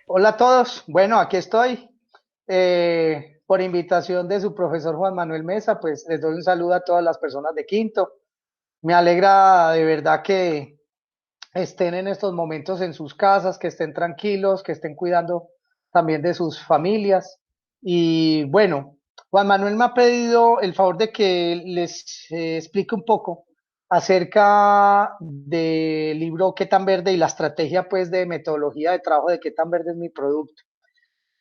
Hola a todos. Bueno, aquí estoy. Por invitación de su profesor Juan Manuel Mesa, pues les doy un saludo a todas las personas de Quinto. Me alegra de verdad que estén en estos momentos en sus casas, que estén tranquilos, que estén cuidando también de sus familias. Y bueno, Juan Manuel me ha pedido el favor de que les explique un poco acerca del libro ¿Qué tan verde? Y la estrategia pues de metodología de trabajo de ¿Qué tan verde es mi producto?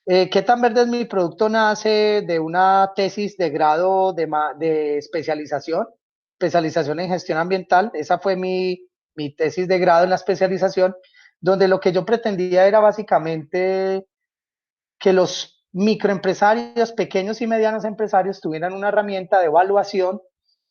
¿Qué tan verde es mi producto? Nace de una tesis de grado de especialización en gestión ambiental. Esa fue mi tesis de grado en la especialización, donde lo que yo pretendía era básicamente que los microempresarios, pequeños y medianos empresarios tuvieran una herramienta de evaluación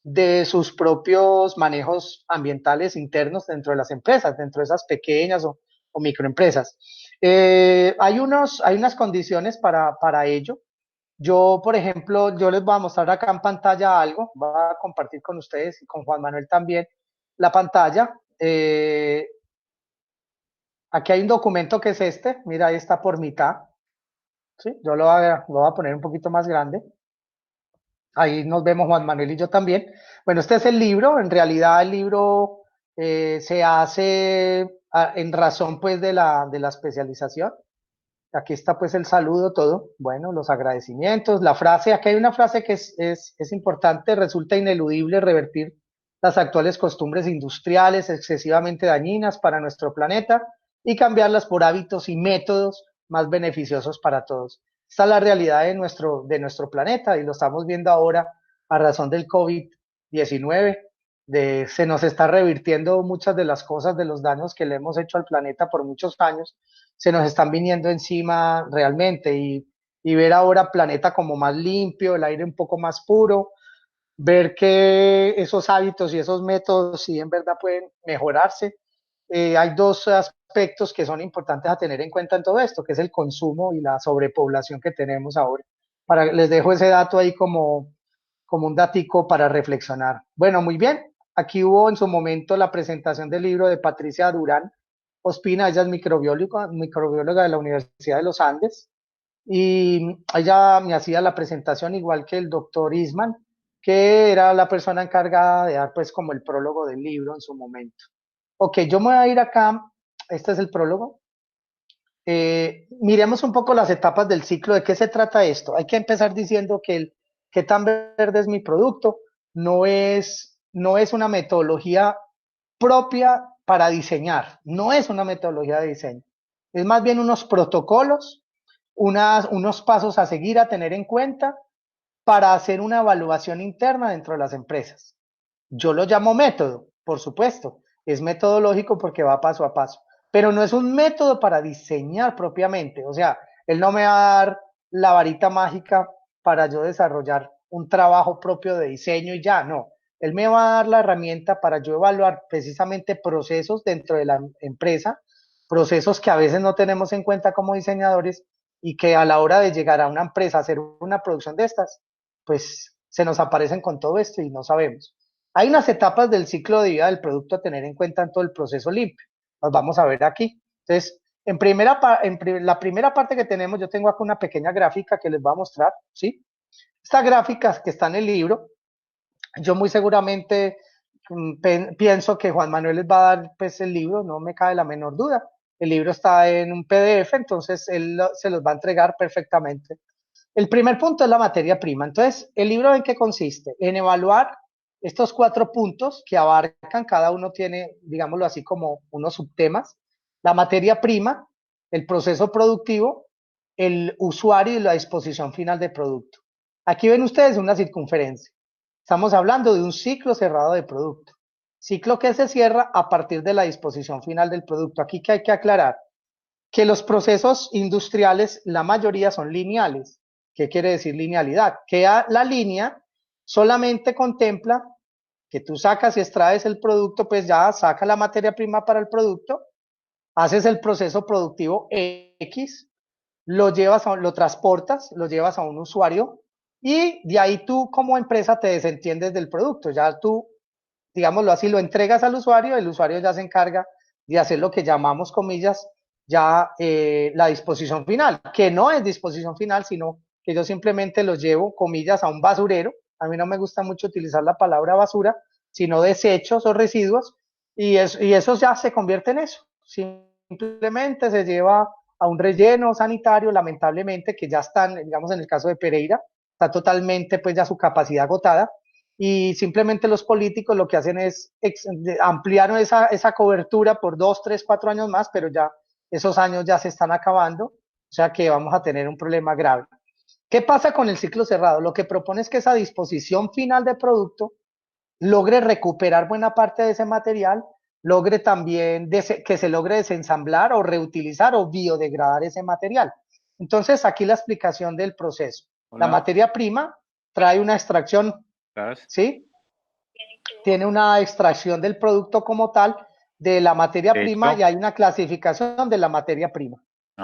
de sus propios manejos ambientales internos dentro de las empresas, dentro de esas pequeñas o microempresas. Hay unas condiciones para ello. Yo, por ejemplo, yo les voy a mostrar acá en pantalla algo, voy a compartir con ustedes y con Juan Manuel también la pantalla. Aquí hay un documento que es este, mira, ahí está por mitad. ¿Sí? Lo voy a poner un poquito más grande. Ahí nos vemos Juan Manuel y yo también. Bueno, este es el libro. En realidad el libro se hace en razón pues de la especialización. Aquí está pues el saludo, todo. Bueno, los agradecimientos, la frase. Aquí hay una frase que es importante. Resulta ineludible revertir las actuales costumbres industriales excesivamente dañinas para nuestro planeta y cambiarlas por hábitos y métodos más beneficiosos para todos. Esta es la realidad de nuestro planeta y lo estamos viendo ahora a razón del COVID-19. Se nos está revirtiendo muchas de las cosas, de los daños que le hemos hecho al planeta por muchos años, se nos están viniendo encima realmente y ver ahora planeta como más limpio, el aire un poco más puro, ver que esos hábitos y esos métodos sí en verdad pueden mejorarse. Hay dos aspectos que son importantes a tener en cuenta en todo esto, que es el consumo y la sobrepoblación que tenemos ahora. Les dejo ese dato ahí como un datico para reflexionar. Bueno, muy bien. Aquí hubo en su momento la presentación del libro de Patricia Durán Ospina, ella es microbióloga de la Universidad de los Andes, y ella me hacía la presentación igual que el doctor Isman, que era la persona encargada de dar pues como el prólogo del libro en su momento. Ok, yo me voy a ir acá, este es el prólogo. Miremos un poco las etapas del ciclo, ¿de qué se trata esto? Hay que empezar diciendo que el qué tan verde es mi producto no es una metodología propia para diseñar, no es una metodología de diseño, es más bien unos protocolos, unos pasos a seguir, a tener en cuenta para hacer una evaluación interna dentro de las empresas. Yo lo llamo método, por supuesto, es metodológico porque va paso a paso, pero no es un método para diseñar propiamente, o sea, él no me va a dar la varita mágica para yo desarrollar un trabajo propio de diseño y ya, no, él me va a dar la herramienta para yo evaluar precisamente procesos dentro de la empresa, procesos que a veces no tenemos en cuenta como diseñadores y que a la hora de llegar a una empresa a hacer una producción de estas, pues se nos aparecen con todo esto y no sabemos. Hay unas etapas del ciclo de vida del producto a tener en cuenta en todo el proceso limpio. Las vamos a ver aquí. Entonces, la primera parte que tenemos, yo tengo acá una pequeña gráfica que les voy a mostrar, ¿sí? Esta gráfica que está en el libro, yo muy seguramente pienso que Juan Manuel les va a dar pues el libro, no me cabe la menor duda. El libro está en un PDF, entonces él se los va a entregar perfectamente. El primer punto es la materia prima. Entonces, ¿el libro en qué consiste? En evaluar estos cuatro puntos que abarcan, cada uno tiene, digámoslo así, como unos subtemas. La materia prima, el proceso productivo, el usuario y la disposición final del producto. Aquí ven ustedes una circunferencia. Estamos hablando de un ciclo cerrado de producto. Ciclo que se cierra a partir de la disposición final del producto. Aquí que hay que aclarar que los procesos industriales, la mayoría son lineales. ¿Qué quiere decir linealidad? Que la línea solamente contempla que tú sacas y extraes el producto, pues ya saca la materia prima para el producto, haces el proceso productivo X, lo transportas, lo llevas a un usuario y de ahí tú como empresa te desentiendes del producto. Ya tú, digámoslo así, lo entregas al usuario, el usuario ya se encarga de hacer lo que llamamos, comillas, ya la disposición final, que no es disposición final, sino que yo simplemente los llevo, comillas, a un basurero. A mí no me gusta mucho utilizar la palabra basura, sino desechos o residuos, y eso ya se convierte en eso. Simplemente se lleva a un relleno sanitario, lamentablemente, que ya están, digamos, en el caso de Pereira, está totalmente, pues ya su capacidad agotada, y simplemente los políticos lo que hacen es ampliar esa cobertura por 2, 3, 4 años más, pero ya esos años ya se están acabando, o sea que vamos a tener un problema grave. ¿Qué pasa con el ciclo cerrado? Lo que propone es que esa disposición final de producto logre recuperar buena parte de ese material, logre también que se logre desensamblar o reutilizar o biodegradar ese material. Entonces, aquí la explicación del proceso. La Hola, materia prima trae una extracción, ¿estás? ¿sí? Tiene una extracción del producto como tal de la materia prima Hecho. y hay una clasificación de la materia prima,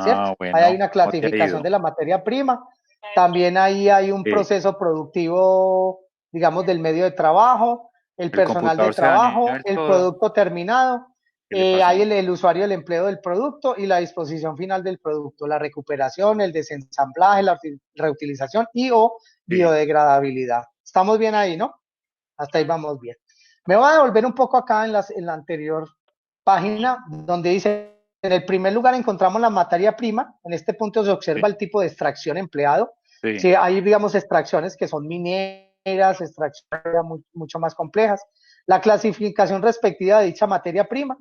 ¿cierto? Ah, Ahí hay bueno, una ¿cómo te ha clasificación ido? de la materia prima. También ahí hay un Sí, proceso productivo, digamos, del medio de trabajo, el el personal de computador se dañó y trabajo, el todo. producto terminado, ¿Qué le hay pasó? el usuario del empleo del producto y la disposición final del producto, la recuperación, el desensamblaje, la reutilización y o Sí, biodegradabilidad. Estamos bien ahí, ¿no? Hasta ahí vamos bien. Me voy a devolver un poco acá en la anterior página, donde dice, en el primer lugar encontramos la materia prima. En este punto se sí, observa el tipo de extracción empleado. sí, Sí, hay, digamos, extracciones que son mineras, extracciones mucho más complejas. La clasificación respectiva de dicha materia prima,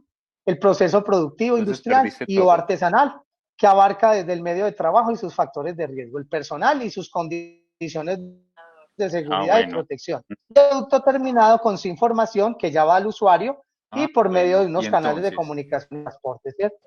el proceso productivo entonces industrial perdiste y o todo. artesanal, que abarca desde el medio de trabajo y sus factores de riesgo, el personal y sus condiciones de Ah, seguridad y bueno, protección. Producto terminado con su información que ya va al usuario y ah, por medio de bueno. Y unos canales de entonces, comunicación y transporte, ¿cierto?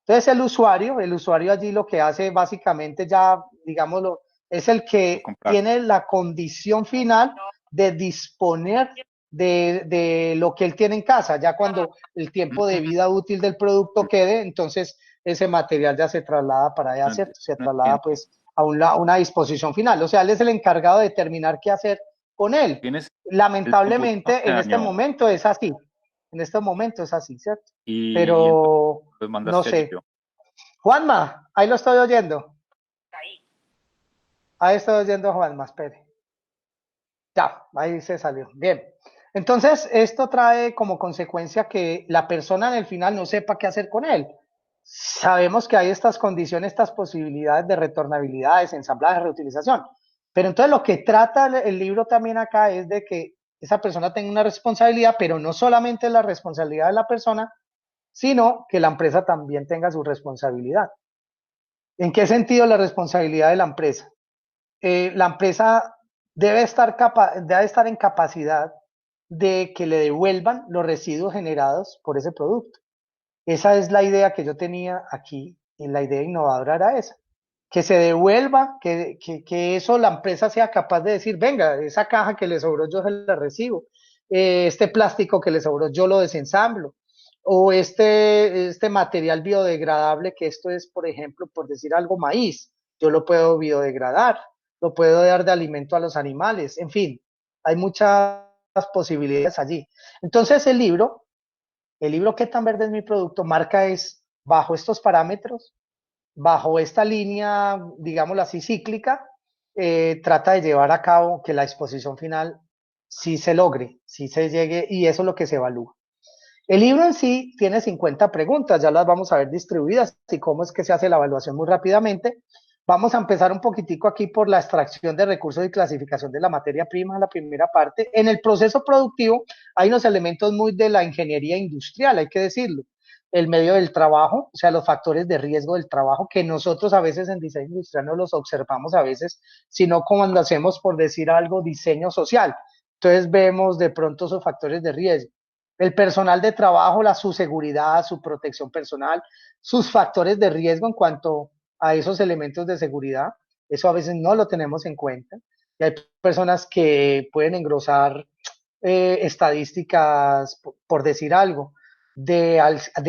Entonces el usuario allí lo que hace básicamente ya, digámoslo, es el lo que compraste. tiene la condición final de disponer de lo que él tiene en casa. Ya cuando el tiempo de Mm, vida útil del producto quede, entonces ese material ya se traslada para allá, No, ¿cierto? Se no traslada entiendo. pues a una disposición final. O sea, él es el encargado de determinar qué hacer con él. Tienes el computador Lamentablemente, se en este dañó momento es así. En este momento es así, ¿cierto? y entonces Pero los no mandaste allí sé. yo. Juanma, ahí lo estoy oyendo. Ahí estoy oyendo a Juanma, espere. Ya, ahí se salió. Bien. Entonces, esto trae como consecuencia que la persona en el final no sepa qué hacer con él. Sabemos que hay estas condiciones, estas posibilidades de retornabilidad, desensamblaje, reutilización. Pero entonces lo que trata el libro también acá es de que esa persona tenga una responsabilidad, pero no solamente la responsabilidad de la persona, sino que la empresa también tenga su responsabilidad. ¿En qué sentido la responsabilidad de la empresa? La empresa debe estar en capacidad de que le devuelvan los residuos generados por ese producto. Esa es la idea que yo tenía aquí, y la idea innovadora era esa, que se devuelva, que eso la empresa sea capaz de decir, venga, esa caja que le sobró yo se la recibo, este plástico que le sobró yo lo desensamblo, o este material biodegradable, que esto es, por ejemplo, por decir algo, maíz, yo lo puedo biodegradar, lo puedo dar de alimento a los animales, en fin, hay muchas posibilidades allí. Entonces el libro ¿Qué tan verde es mi producto? Marca es bajo estos parámetros, bajo esta línea, digámoslo así, cíclica, trata de llevar a cabo que la exposición final sí se logre, sí se llegue, y eso es lo que se evalúa. El libro en sí tiene 50 preguntas, ya las vamos a ver distribuidas y cómo es que se hace la evaluación muy rápidamente. Vamos a empezar un poquitico aquí por la extracción de recursos y clasificación de la materia prima, la primera parte. En el proceso productivo hay unos elementos muy de la ingeniería industrial, hay que decirlo. El medio del trabajo, o sea, los factores de riesgo del trabajo, que nosotros a veces en diseño industrial no los observamos a veces, sino cuando hacemos, por decir algo, diseño social. Entonces vemos de pronto esos factores de riesgo. El personal de trabajo, su seguridad, su protección personal, sus factores de riesgo en cuanto a esos elementos de seguridad, eso a veces no lo tenemos en cuenta. Y hay personas que pueden engrosar estadísticas, por decir algo, de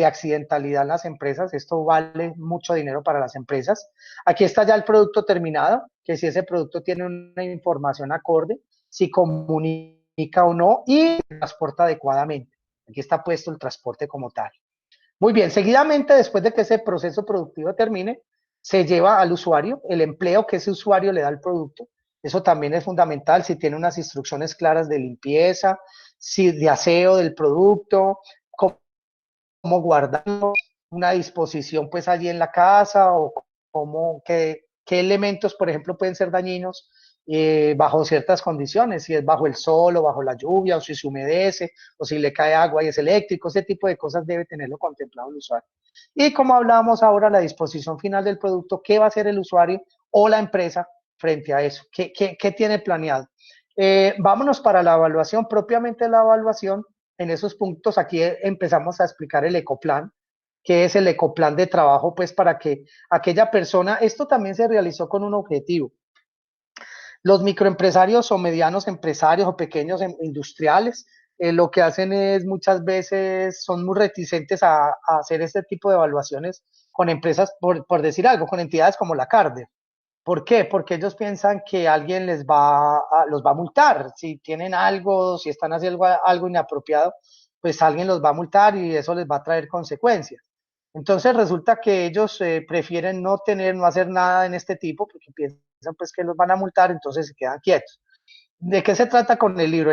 accidentalidad en las empresas. Esto vale mucho dinero para las empresas. Aquí está ya el producto terminado, que si ese producto tiene una información acorde, si comunica o no y transporta adecuadamente. Aquí está puesto el transporte como tal. Muy bien, seguidamente, después de que ese proceso productivo termine, se lleva al usuario el empleo que ese usuario le da al producto. Eso también es fundamental, si tiene unas instrucciones claras de limpieza, si de aseo del producto, cómo guardarlo, una disposición pues allí en la casa o cómo, qué elementos, por ejemplo, pueden ser dañinos bajo ciertas condiciones, si es bajo el sol o bajo la lluvia o si se humedece o si le cae agua y es eléctrico, ese tipo de cosas debe tenerlo contemplado el usuario. Y como hablábamos ahora, la disposición final del producto, ¿qué va a hacer el usuario o la empresa frente a eso? ¿Qué tiene planeado? Vámonos para la evaluación, propiamente la evaluación. En esos puntos aquí empezamos a explicar el ecoplan, que es el ecoplan de trabajo, pues para que aquella persona, esto también se realizó con un objetivo. Los microempresarios o medianos empresarios o pequeños industriales, lo que hacen es muchas veces son muy reticentes a hacer este tipo de evaluaciones con empresas, por decir algo, con entidades como la CARDE. ¿Por qué? Porque ellos piensan que alguien los va a multar. Si tienen algo, si están haciendo algo inapropiado, pues alguien los va a multar y eso les va a traer consecuencias. Entonces resulta que ellos prefieren no hacer nada en este tipo porque piensan pues que los van a multar, entonces se quedan quietos. ¿De qué se trata con el libro?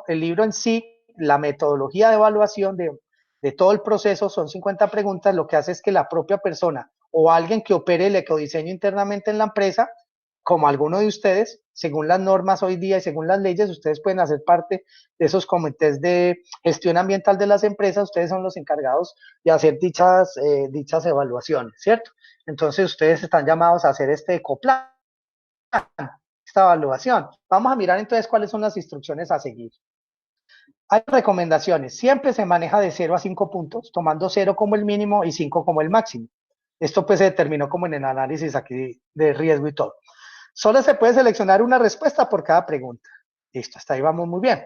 El libro en sí, la metodología de evaluación de todo el proceso son 50 preguntas, lo que hace es que la propia persona o alguien que opere el ecodiseño internamente en la empresa, como alguno de ustedes, según las normas hoy día y según las leyes, ustedes pueden hacer parte de esos comités de gestión ambiental de las empresas, ustedes son los encargados de hacer dichas evaluaciones, ¿cierto? Entonces ustedes están llamados a hacer este ecoplan, esta evaluación. Vamos a mirar entonces cuáles son las instrucciones a seguir. Hay recomendaciones. Siempre se maneja de 0 a 5 puntos, tomando 0 como el mínimo y 5 como el máximo. Esto pues se determinó como en el análisis aquí de riesgo y todo. Solo se puede seleccionar una respuesta por cada pregunta. Listo, hasta ahí vamos muy bien.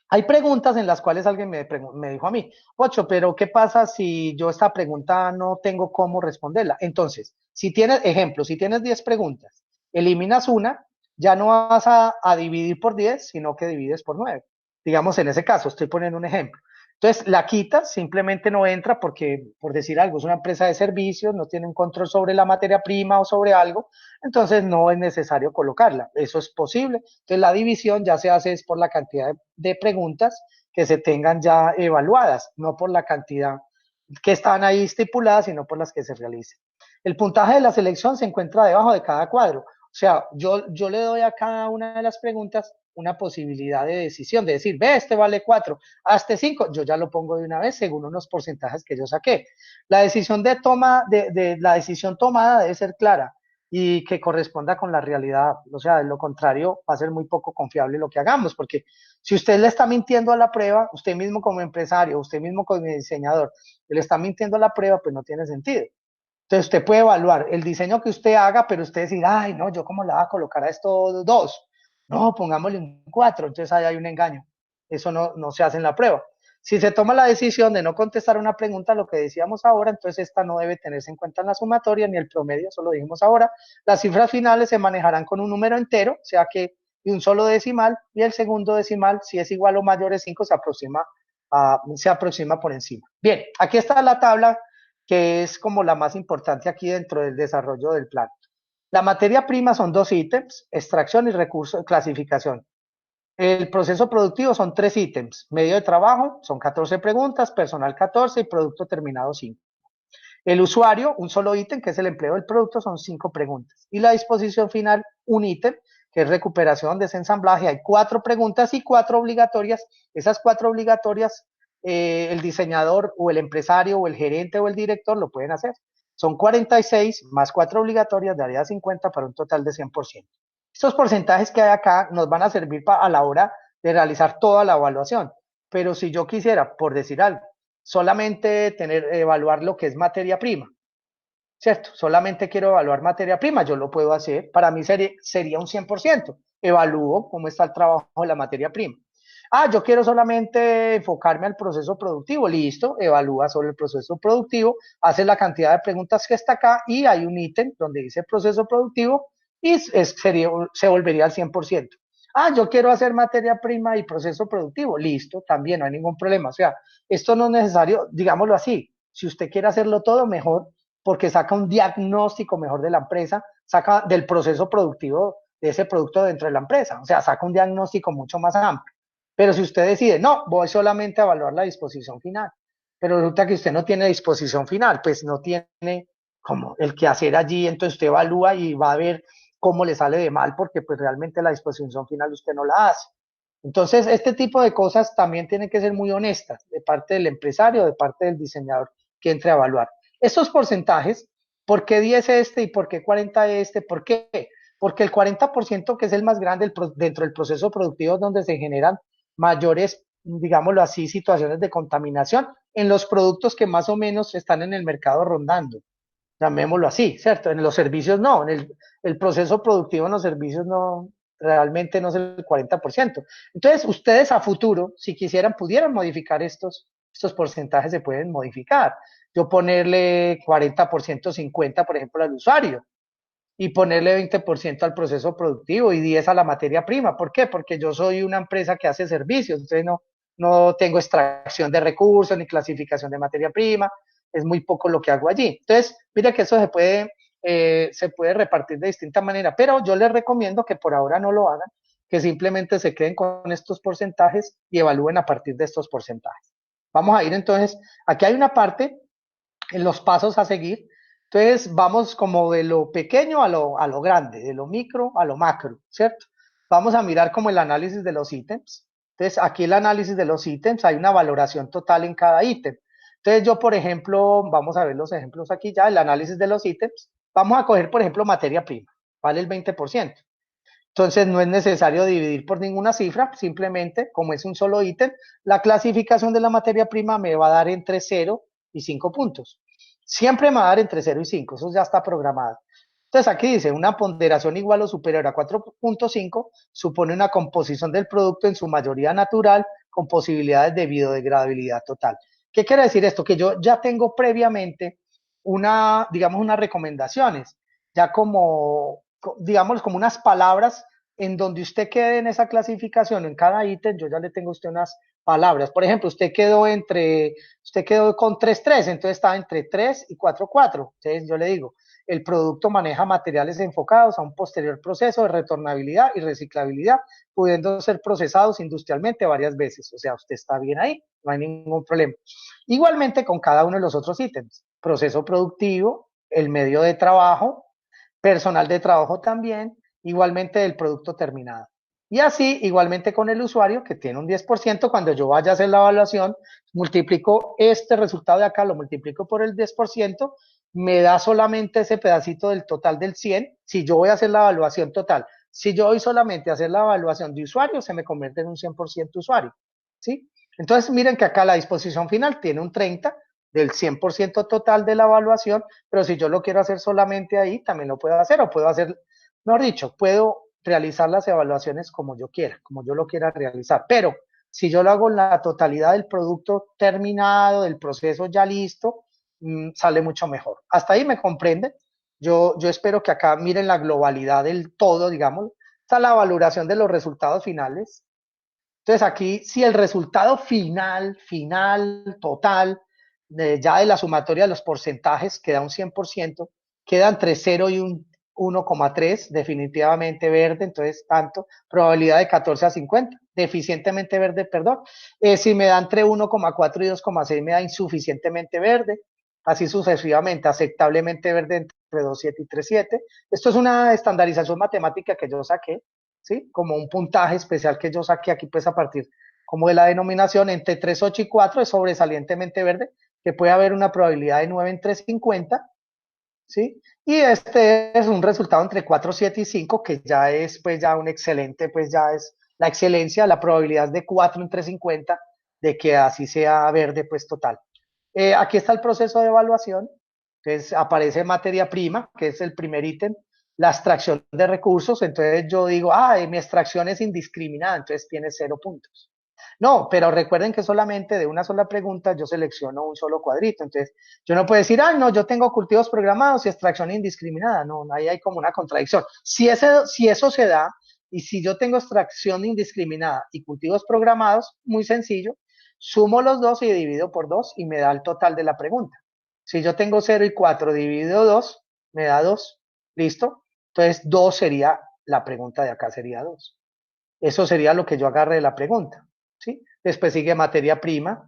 Hay preguntas en las cuales alguien me dijo a mí, Ocho, pero ¿qué pasa si yo esta pregunta no tengo cómo responderla? Entonces, si tienes, ejemplo, si tienes 10 preguntas, eliminas una, ya no vas a dividir por 10, sino que divides por 9. Digamos, en ese caso, estoy poniendo un ejemplo. Entonces, la quitas, simplemente no entra porque, por decir algo, es una empresa de servicios, no tiene un control sobre la materia prima o sobre algo, entonces no es necesario colocarla. Eso es posible. Entonces, la división ya se hace es por la cantidad de preguntas que se tengan ya evaluadas, no por la cantidad que están ahí estipuladas, sino por las que se realicen. El puntaje de la selección se encuentra debajo de cada cuadro. O sea, yo le doy a cada una de las preguntas una posibilidad de decisión, de decir, ve, este vale 4, a este 5, yo ya lo pongo de una vez según unos porcentajes que yo saqué. La decisión la decisión tomada debe ser clara y que corresponda con la realidad. O sea, de lo contrario, va a ser muy poco confiable lo que hagamos, porque si usted le está mintiendo a la prueba, usted mismo como empresario, usted mismo como diseñador, le está mintiendo a la prueba, pues no tiene sentido. Entonces usted puede evaluar el diseño que usted haga, pero usted decir, ay, no, yo cómo le voy a colocar a esto 2. No, pongámosle un 4, entonces ahí hay un engaño. Eso no se hace en la prueba. Si se toma la decisión de no contestar una pregunta, lo que decíamos ahora, entonces esta no debe tenerse en cuenta en la sumatoria ni el promedio, eso lo dijimos ahora. Las cifras finales se manejarán con un número entero, o sea que y un solo decimal, y el segundo decimal, si es igual o mayor a 5, se aproxima por encima. Bien, aquí está la tabla que es como la más importante aquí dentro del desarrollo del plan. La materia prima son 2 ítems, extracción y recurso, clasificación. El proceso productivo son 3 ítems, medio de trabajo son 14 preguntas, personal 14 y producto terminado 5. El usuario, un solo ítem, que es el empleo del producto, son 5 preguntas. Y la disposición final, un ítem, que es recuperación, desensamblaje. Hay 4 preguntas y 4 obligatorias. Esas 4 obligatorias, el diseñador o el empresario o el gerente o el director lo pueden hacer. Son 46 más 4 obligatorias, daría 50 para un total de 100%. Estos porcentajes que hay acá nos van a servir a la hora de realizar toda la evaluación. Pero si yo quisiera, por decir algo, solamente evaluar lo que es materia prima, ¿cierto? Solamente quiero evaluar materia prima, yo lo puedo hacer, para mí sería un 100%, evalúo cómo está el trabajo de la materia prima. Ah, yo quiero solamente enfocarme al proceso productivo, listo, evalúa sobre el proceso productivo, hace la cantidad de preguntas que está acá y hay un ítem donde dice proceso productivo y se volvería al 100%. Ah, yo quiero hacer materia prima y proceso productivo, listo, también no hay ningún problema. O sea, esto no es necesario, digámoslo así, Si usted quiere hacerlo todo, mejor, porque saca un diagnóstico mejor de la empresa, saca del proceso productivo de ese producto dentro de la empresa, o sea, saca un diagnóstico mucho más amplio. Pero si usted decide, no, voy solamente a evaluar la disposición final, pero resulta que usted no tiene disposición final, pues no tiene como el que hacer allí, entonces usted evalúa y va a ver cómo le sale de mal, porque pues realmente la disposición final usted no la hace. Entonces, este tipo de cosas también tienen que ser muy honestas de parte del empresario, de parte del diseñador que entre a evaluar. Estos porcentajes, ¿por qué 10 este y por qué 40 este? ¿Por qué? Porque el 40%, que es el más grande dentro del proceso productivo, donde se generan mayores, digámoslo así, situaciones de contaminación en los productos que más o menos están en el mercado rondando, llamémoslo así, ¿cierto? En los servicios no, en el proceso productivo en los servicios no, realmente no es el 40%. Entonces, ustedes a futuro, si quisieran, pudieran modificar estos porcentajes, se pueden modificar. Yo ponerle 40%, 50%, por ejemplo, al usuario, y ponerle 20% al proceso productivo y 10% a la materia prima. ¿Por qué? Porque yo soy una empresa que hace servicios, entonces no tengo extracción de recursos ni clasificación de materia prima, es muy poco lo que hago allí. Entonces, mira que eso se puede repartir de distinta manera, pero yo les recomiendo que por ahora no lo hagan, que simplemente se queden con estos porcentajes y evalúen a partir de estos porcentajes. Vamos a ir entonces, aquí hay una parte en los pasos a seguir. Entonces vamos como de lo pequeño a lo grande, de lo micro a lo macro, ¿cierto? Vamos a mirar como el análisis de los ítems. Entonces aquí el análisis de los ítems, hay una valoración total en cada ítem. Entonces yo, por ejemplo, vamos a ver los ejemplos aquí ya, el análisis de los ítems. Vamos a coger, por ejemplo, materia prima, vale el 20%. Entonces no es necesario dividir por ninguna cifra, simplemente como es un solo ítem, la clasificación de la materia prima me va a dar entre 0 y 5 puntos. Siempre me va a dar entre 0 y 5, eso ya está programado. Entonces aquí dice, una ponderación igual o superior a 4.5 supone una composición del producto en su mayoría natural con posibilidades de biodegradabilidad total. ¿Qué quiere decir esto? Que yo ya tengo previamente digamos, unas recomendaciones, ya como, digamos, como unas palabras en donde usted quede en esa clasificación, en cada ítem, yo ya le tengo a usted unas palabras. Por ejemplo, usted quedó con 3.3, entonces está entre 3 y 4.4. Entonces yo le digo, el producto maneja materiales enfocados a un posterior proceso de retornabilidad y reciclabilidad, pudiendo ser procesados industrialmente varias veces. O sea, usted está bien ahí, no hay ningún problema. Igualmente con cada uno de los otros ítems, proceso productivo, el medio de trabajo, personal de trabajo también, igualmente del producto terminado. Y así, igualmente con el usuario, que tiene un 10%, cuando yo vaya a hacer la evaluación, multiplico este resultado de acá, lo multiplico por el 10%, me da solamente ese pedacito del total del 100, si yo voy a hacer la evaluación total. Si yo voy solamente a hacer la evaluación de usuario, se me convierte en un 100% usuario, ¿sí? Entonces, miren que acá la disposición final tiene un 30 del 100% total de la evaluación, pero si yo lo quiero hacer solamente ahí, también lo puedo hacer, o puedo hacer, mejor dicho, puedo realizar las evaluaciones como yo quiera, como yo lo quiera realizar, pero si yo lo hago en la totalidad del producto terminado, del proceso ya listo, sale mucho mejor. Hasta ahí me comprenden. Yo espero que acá miren la globalidad del todo, digamos, está la valoración de los resultados finales. Entonces aquí, si el resultado final, total, ya de la sumatoria de los porcentajes queda un 100%, queda entre 0 y un 1,3, definitivamente verde, entonces tanto, probabilidad de 14 a 50, deficientemente verde, perdón. Si me da entre 1,4 y 2,6 me da insuficientemente verde, así sucesivamente, aceptablemente verde entre 2,7 y 3,7. Esto es una estandarización matemática que yo saqué, ¿sí? Como un puntaje especial que yo saqué aquí, pues a partir como de la denominación entre 3, 8 y 4 es sobresalientemente verde, que puede haber una probabilidad de 9 entre 50, ¿sí? Y este es un resultado entre 4, 7 y 5, que ya es pues ya un excelente, pues ya es la excelencia, la probabilidad de 4 entre 50 de que así sea verde, pues total. Aquí está el proceso de evaluación, entonces aparece materia prima, que es el primer ítem, la extracción de recursos, entonces yo digo, mi extracción es indiscriminada, entonces tiene 0 puntos. No, pero recuerden que solamente de una sola pregunta yo selecciono un solo cuadrito, entonces yo no puedo decir, no, yo tengo cultivos programados y extracción indiscriminada, no, ahí hay como una contradicción. Si eso se da, y si yo tengo extracción indiscriminada y cultivos programados, muy sencillo, sumo los dos y divido por 2 y me da el total de la pregunta. Si yo tengo 0 y 4 dividido 2, me da 2. ¿Listo? Entonces 2 sería, la pregunta de acá sería 2. Eso sería lo que yo agarre de la pregunta. ¿Sí? Después sigue materia prima.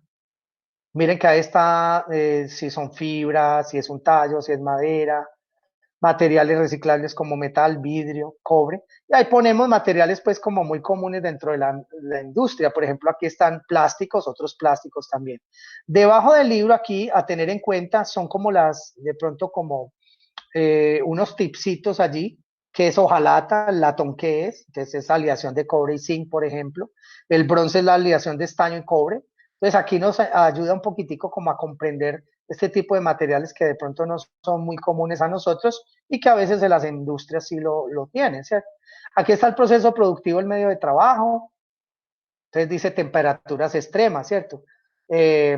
Miren que ahí está si son fibras, si es un tallo, si es madera, materiales reciclables como metal, vidrio, cobre. Y ahí ponemos materiales pues como muy comunes dentro de la industria. Por ejemplo, aquí están plásticos, otros plásticos también. Debajo del libro aquí, a tener en cuenta, son como de pronto como unos tipsitos allí, que es hojalata, el latón que es, entonces es aleación de cobre y zinc, por ejemplo. El bronce es la aleación de estaño y cobre. Entonces aquí nos ayuda un poquitico como a comprender este tipo de materiales que de pronto no son muy comunes a nosotros y que a veces en las industrias sí lo tienen, ¿cierto? Aquí está el proceso productivo, el medio de trabajo. Entonces dice temperaturas extremas, ¿cierto? Eh,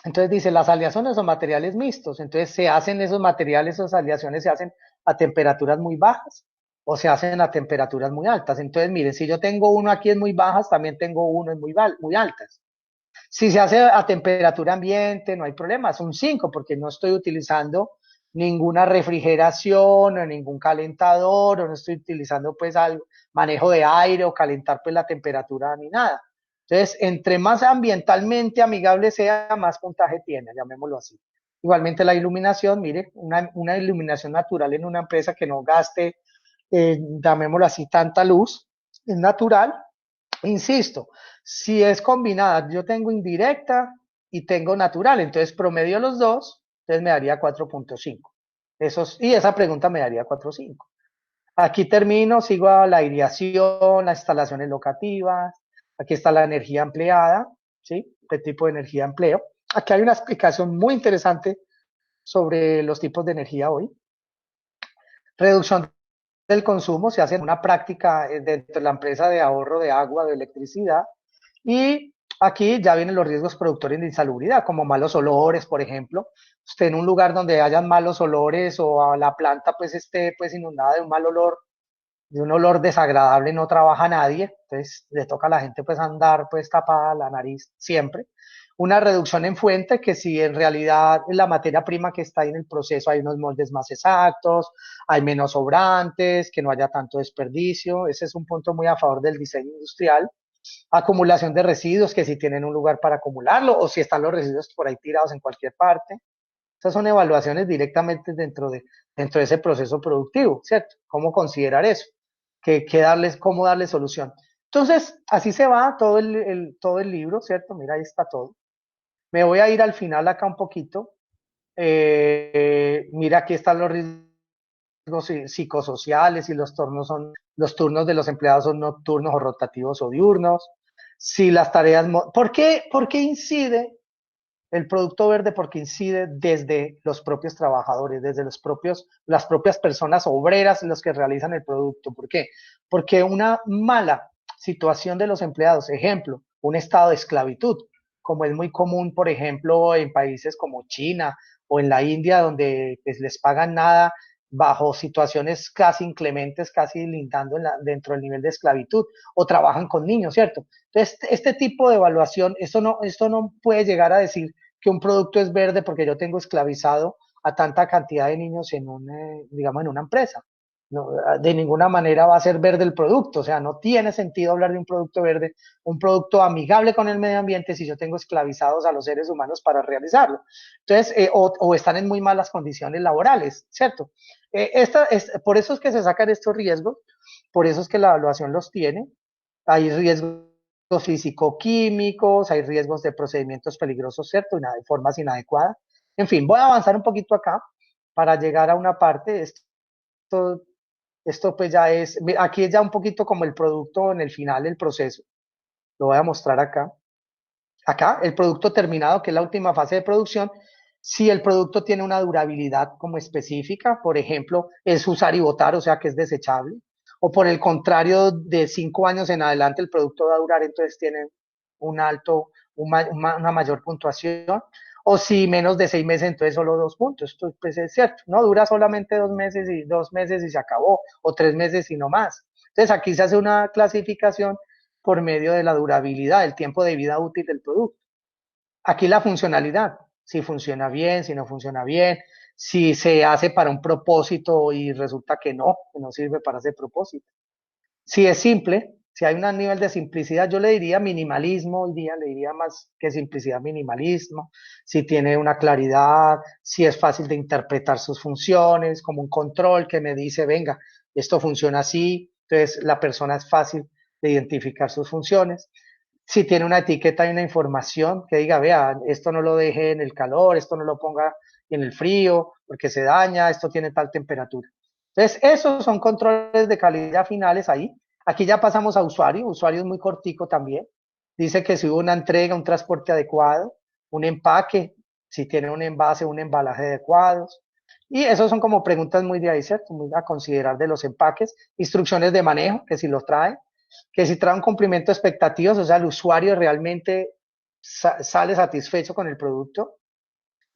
entonces dice, las aleaciones son materiales mixtos, entonces se hacen esos materiales, esas aleaciones se hacen a temperaturas muy bajas o se hacen a temperaturas muy altas. Entonces, miren, si yo tengo uno aquí en muy bajas, también tengo uno en muy altas. Si se hace a temperatura ambiente, no hay problema, es un 5 porque no estoy utilizando ninguna refrigeración o ningún calentador o no estoy utilizando pues algo, manejo de aire o calentar pues la temperatura ni nada. Entonces, entre más ambientalmente amigable sea, más puntaje tiene, llamémoslo así. Igualmente la iluminación, mire, una iluminación natural en una empresa que no gaste, llamémoslo así, tanta luz, es natural. Insisto, si es combinada, yo tengo indirecta y tengo natural, entonces promedio los dos, entonces me daría 4.5. Y esa pregunta me daría 4.5. Aquí termino, sigo a la aireación, las instalaciones locativas, aquí está la energía empleada, ¿sí? ¿Qué tipo de energía empleo? Aquí hay una explicación muy interesante sobre los tipos de energía hoy. Reducción del consumo, se hace una práctica dentro de la empresa de ahorro de agua, de electricidad, y aquí ya vienen los riesgos productores de insalubridad, como malos olores, por ejemplo. Usted en un lugar donde hayan malos olores o la planta pues esté pues inundada de un mal olor, de un olor desagradable, no trabaja nadie, entonces le toca a la gente pues andar pues tapada la nariz siempre. Una reducción en fuente, que si en realidad la materia prima que está ahí en el proceso hay unos moldes más exactos, hay menos sobrantes, que no haya tanto desperdicio, ese es un punto muy a favor del diseño industrial. Acumulación de residuos, que si tienen un lugar para acumularlo o si están los residuos por ahí tirados en cualquier parte. Esas son evaluaciones directamente dentro de ese proceso productivo, ¿cierto? ¿Cómo considerar eso? ¿Cómo darle solución? Entonces, así se va todo el libro, ¿cierto? Mira, ahí está todo. Me voy a ir al final acá un poquito. Mira, aquí están los riesgos psicosociales y los turnos de los empleados son nocturnos o rotativos o diurnos. Si las tareas, ¿por qué incide el producto verde? Porque incide desde los propios trabajadores, desde las propias personas obreras, los que realizan el producto. ¿Por qué? Porque una mala situación de los empleados, ejemplo, un estado de esclavitud, como es muy común, por ejemplo, en países como China o en la India, donde pues, les pagan nada bajo situaciones casi inclementes, casi lindando dentro del nivel de esclavitud, o trabajan con niños, ¿cierto? Entonces, este tipo de evaluación, esto no puede llegar a decir que un producto es verde porque yo tengo esclavizado a tanta cantidad de niños digamos, en una empresa. No, de ninguna manera va a ser verde el producto, o sea, no tiene sentido hablar de un producto verde, un producto amigable con el medio ambiente si yo tengo esclavizados a los seres humanos para realizarlo. Entonces, o están en muy malas condiciones laborales, ¿cierto? Por eso es que se sacan estos riesgos, por eso es que la evaluación los tiene. Hay riesgos físico-químicos, hay riesgos de procedimientos peligrosos, ¿cierto? De formas inadecuadas. En fin, voy a avanzar un poquito acá para llegar a una parte. Esto, esto pues ya es, aquí es ya un poquito como el producto en el final del proceso. Lo voy a mostrar acá. Acá, el producto terminado, que es la última fase de producción, si el producto tiene una durabilidad como específica, por ejemplo, es usar y botar, o sea que es desechable, o por el contrario, de 5 años en adelante el producto va a durar, entonces tiene un alto, una mayor puntuación, o si menos de 6 meses, entonces solo 2 puntos. Esto pues es cierto, no dura solamente 2 meses y se acabó, o 3 meses y no más. Entonces aquí se hace una clasificación por medio de la durabilidad, el tiempo de vida útil del producto. Aquí la funcionalidad, si funciona bien, si no funciona bien, si se hace para un propósito y resulta que no sirve para ese propósito. Si es simple, si hay un nivel de simplicidad, yo le diría minimalismo hoy día, le diría más que simplicidad, minimalismo, si tiene una claridad, si es fácil de interpretar sus funciones, como un control que me dice, venga, esto funciona así, entonces la persona es fácil de identificar sus funciones. Si tiene una etiqueta y una información que diga, vea, esto no lo deje en el calor, esto no lo ponga en el frío, porque se daña, esto tiene tal temperatura. Entonces, esos son controles de calidad finales ahí. Aquí ya pasamos a usuario, usuario es muy cortico también. Dice que si hubo una entrega, un transporte adecuado, un empaque, si tiene un envase, un embalaje adecuados. Y esos son como preguntas muy de ahí, ¿cierto? Muy a considerar de los empaques. Instrucciones de manejo, que si los trae, que si trae un cumplimiento de expectativas, o sea, el usuario realmente sale satisfecho con el producto.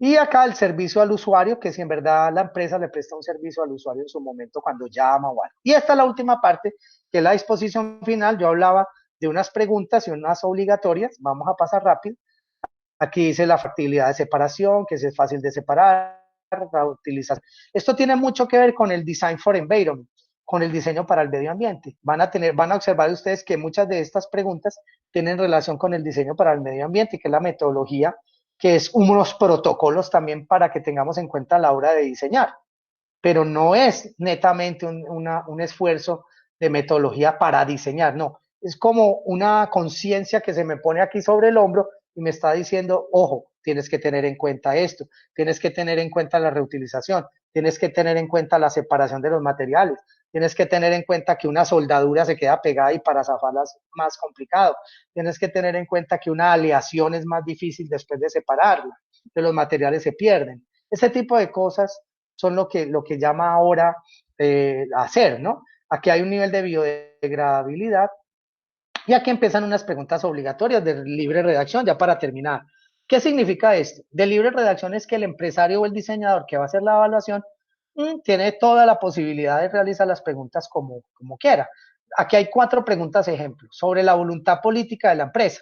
Y acá el servicio al usuario, que si en verdad la empresa le presta un servicio al usuario en su momento cuando llama o algo. Y esta es la última parte, que es la disposición final. Yo hablaba de unas preguntas y unas obligatorias. Vamos a pasar rápido. Aquí dice la factibilidad de separación, que es fácil de separar, la utilización. Esto tiene mucho que ver con el design for environment, con el diseño para el medio ambiente. Van a observar ustedes que muchas de estas preguntas tienen relación con el diseño para el medio ambiente, que es la metodología, que es unos protocolos también para que tengamos en cuenta a la hora de diseñar, pero no es netamente un esfuerzo de metodología para diseñar, no, es como una conciencia que se me pone aquí sobre el hombro y me está diciendo, ojo, tienes que tener en cuenta esto, tienes que tener en cuenta la reutilización, tienes que tener en cuenta la separación de los materiales, tienes que tener en cuenta que una soldadura se queda pegada y para zafarla es más complicado, tienes que tener en cuenta que una aleación es más difícil después de separarla, que los materiales se pierden. Ese tipo de cosas son lo que llama ahora hacer, ¿no? Aquí hay un nivel de biodegradabilidad y aquí empiezan unas preguntas obligatorias de libre redacción, ya para terminar. ¿Qué significa esto? De libre redacción es que el empresario o el diseñador que va a hacer la evaluación tiene toda la posibilidad de realizar las preguntas como quiera. Aquí hay 4 preguntas ejemplos sobre la voluntad política de la empresa.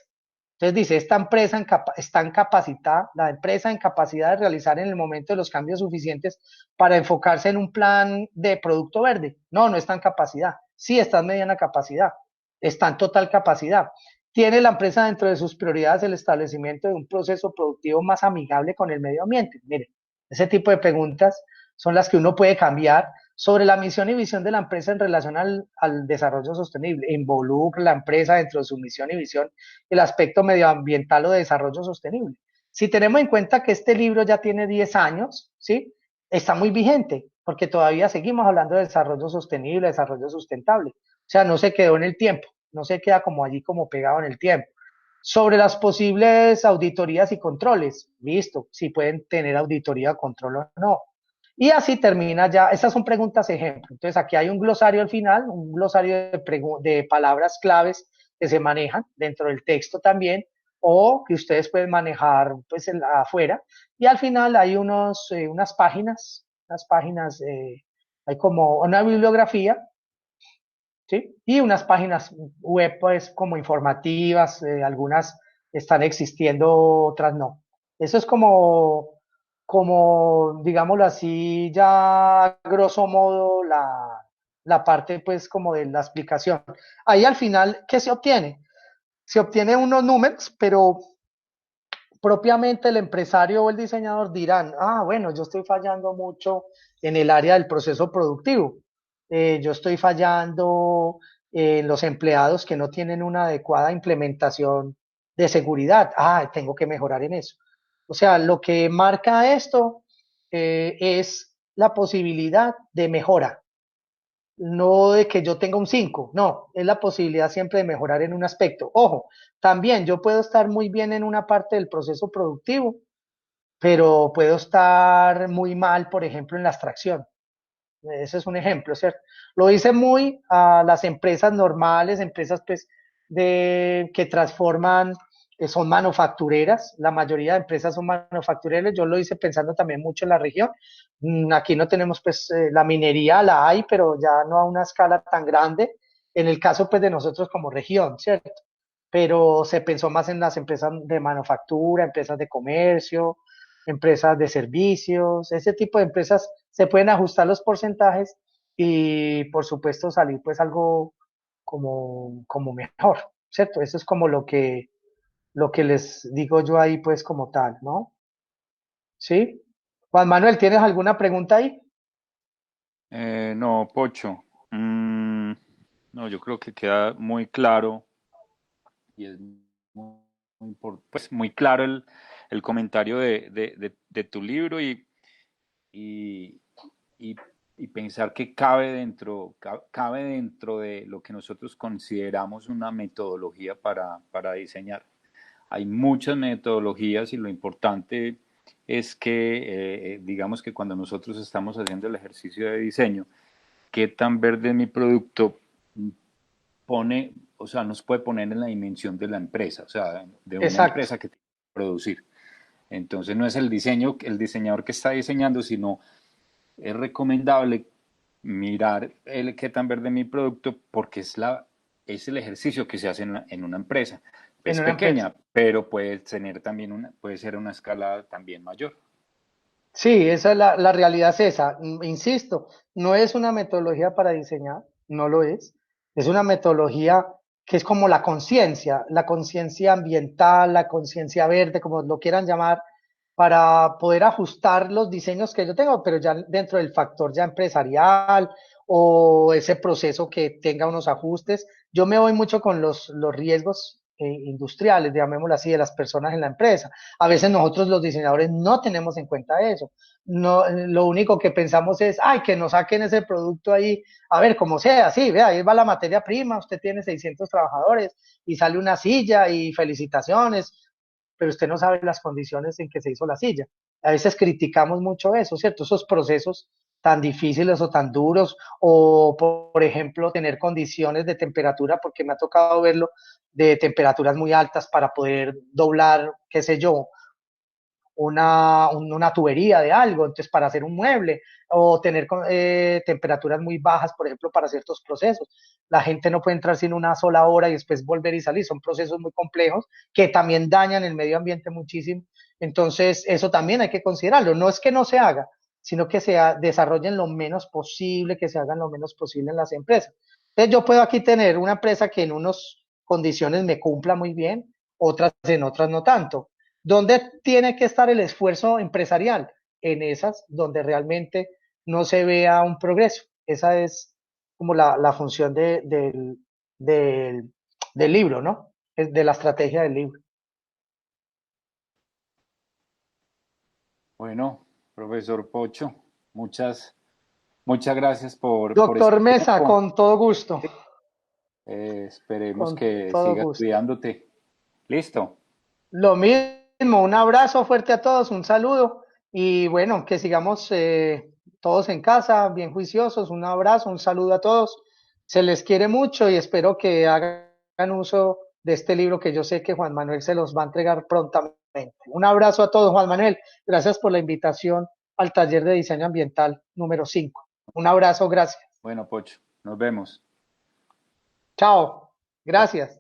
Entonces dice, esta empresa está incapacitada, la empresa en capacidad de realizar en el momento de los cambios suficientes para enfocarse en un plan de producto verde. No, no está en capacidad. Sí está en mediana capacidad. Está en total capacidad. ¿Tiene la empresa dentro de sus prioridades el establecimiento de un proceso productivo más amigable con el medio ambiente? Miren, ese tipo de preguntas son las que uno puede cambiar sobre la misión y visión de la empresa en relación al desarrollo sostenible. Involucra la empresa dentro de su misión y visión el aspecto medioambiental o de desarrollo sostenible. Si tenemos en cuenta que este libro ya tiene 10 años, ¿sí? Está muy vigente, porque todavía seguimos hablando de desarrollo sostenible, desarrollo sustentable. O sea, no se quedó en el tiempo, no se queda como allí como pegado en el tiempo. Sobre las posibles auditorías y controles, listo, si pueden tener auditoría o control o no. Y así termina ya, estas son preguntas ejemplo. Entonces aquí hay un glosario al final, un glosario de palabras claves que se manejan dentro del texto también, o que ustedes pueden manejar pues afuera. Y al final hay unas páginas, hay como una bibliografía, ¿sí? Y unas páginas web pues como informativas, algunas están existiendo, otras no. Eso es como digámoslo así, ya grosso modo la parte pues como de la explicación. Ahí al final, ¿qué se obtiene? Se obtiene unos números, pero propiamente el empresario o el diseñador dirán, bueno, yo estoy fallando mucho en el área del proceso productivo, yo estoy fallando en los empleados que no tienen una adecuada implementación de seguridad, tengo que mejorar en eso. O sea, lo que marca esto es la posibilidad de mejora, no de que yo tenga un 5, no, es la posibilidad siempre de mejorar en un aspecto. Ojo, también yo puedo estar muy bien en una parte del proceso productivo, pero puedo estar muy mal, por ejemplo, en la extracción. Ese es un ejemplo, ¿cierto? Lo dice muy a las empresas normales, empresas pues que transforman, son manufactureras, la mayoría de empresas son manufactureras, yo lo hice pensando también mucho en la región. Aquí no tenemos pues la minería, la hay, pero ya no a una escala tan grande, en el caso pues de nosotros como región, ¿cierto? pero se pensó más en las empresas de manufactura, empresas de comercio, empresas de servicios, ese tipo de empresas se pueden ajustar los porcentajes y por supuesto salir pues algo como mejor, ¿cierto? Eso es como lo que les digo yo ahí pues como tal, ¿no? ¿Sí? Juan Manuel, ¿tienes alguna pregunta ahí? No, Pocho. No, yo creo que queda muy claro y es pues muy claro el comentario de tu libro y, y, y pensar que cabe dentro de lo que nosotros consideramos una metodología para diseñar. Hay muchas metodologías y lo importante es que, digamos que cuando nosotros estamos haciendo el ejercicio de diseño, qué tan verde es mi producto pone, o sea, nos puede poner en la dimensión de la empresa, o sea, de una Exacto. empresa que tiene que producir. Entonces no es el diseño, el diseñador que está diseñando, sino es recomendable mirar el qué tan verde es mi producto porque es el ejercicio que se hace en una empresa. En Es una empresa. pequeña, pero puede tener también puede ser una escala también mayor. Sí, esa es la realidad es esa. Insisto, no es una metodología para diseñar, no lo es. Es una metodología que es como la conciencia ambiental, la conciencia verde, como lo quieran llamar, para poder ajustar los diseños que yo tengo, pero ya dentro del factor ya empresarial o ese proceso que tenga unos ajustes. Yo me voy mucho con los riesgos industriales, llamémoslo así, de las personas en la empresa. A veces nosotros los diseñadores no tenemos en cuenta eso. No, lo único que pensamos es, ay, que nos saquen ese producto ahí, a ver, como sea, sí, vea, ahí va la materia prima, usted tiene 600 trabajadores y sale una silla y felicitaciones, pero usted no sabe las condiciones en que se hizo la silla. A veces criticamos mucho eso, ¿cierto? Esos procesos tan difíciles o tan duros, o por ejemplo, tener condiciones de temperatura, porque me ha tocado verlo, de temperaturas muy altas para poder doblar, qué sé yo, una tubería de algo, entonces para hacer un mueble, o tener temperaturas muy bajas, por ejemplo, para ciertos procesos. La gente no puede entrar sin una sola hora y después volver y salir. Son procesos muy complejos que también dañan el medio ambiente muchísimo. Entonces, eso también hay que considerarlo. No es que no se haga, sino que se desarrollen lo menos posible, que se hagan lo menos posible en las empresas. Entonces, yo puedo aquí tener una empresa que en unas condiciones me cumpla muy bien, otras en otras no tanto. ¿Dónde tiene que estar el esfuerzo empresarial? En esas donde realmente no se vea un progreso. Esa es como la función del, del libro, ¿no? De la estrategia del libro. Bueno, profesor Pocho, muchas gracias por este Doctor Mesa, tiempo. con todo gusto, Esperemos con que todo sigas gusto. cuidándote. Listo. Lo mismo, un abrazo fuerte a todos, un saludo y bueno, que sigamos todos en casa, bien juiciosos, un abrazo, un saludo a todos. Se les quiere mucho y espero que hagan uso de este libro que yo sé que Juan Manuel se los va a entregar prontamente. Un abrazo a todos, Juan Manuel. Gracias por la invitación al taller de diseño ambiental número 5. Un abrazo, gracias. Bueno, Pocho, nos vemos. Chao. Gracias.